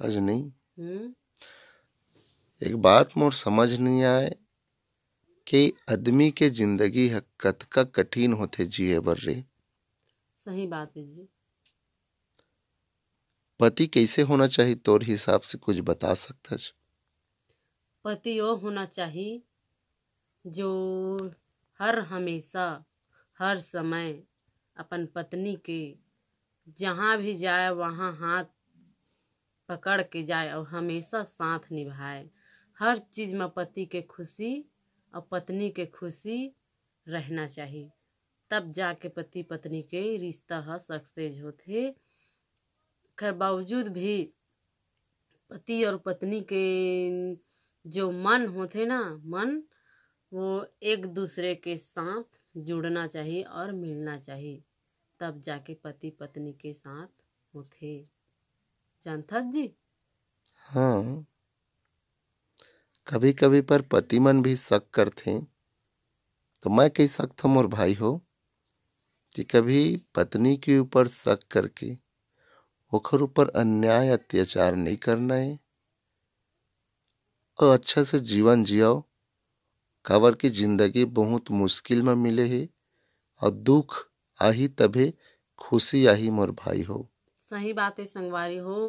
अजनी हम्म। एक बात मोर समझ नहीं आए कि आदमी के जिंदगी ह कतका कठिन होथे जिए बर रे। सही बात है जी। पति कैसे होना चाहिए तोर हिसाब से कुछ बता सकथस? पति वो होना चाहिए जो हर हमेशा हर समय अपन पत्नी के जहाँ भी जाए वहाँ हाथ पकड़ के जाए और हमेशा साथ निभाए। हर चीज में पति के खुशी और पत्नी के खुशी रहना चाहिए, तब जाके पति पत्नी के रिश्ता ह सक्सेस होथे। कर बावजूद भी पति और पत्नी के जो मन होते ना, मन वो एक दूसरे के साथ जुड़ना चाहिए और मिलना चाहिए, तब जाके पति पत्नी के साथ होते। जानथत जी। हाँ, कभी कभी पर पति मन भी शक करथे, तो मैं कह सकता मोर भाई हो कि कभी पत्नी के ऊपर शक करके ओखर ऊपर अन्याय अत्याचार नहीं करना है और अच्छा से जीवन जियाओ। काबर की जिंदगी बहुत मुश्किल में मिले है और दुख आही तभे खुशी आही मोर भाई हो। सही बात है संगवारी हो।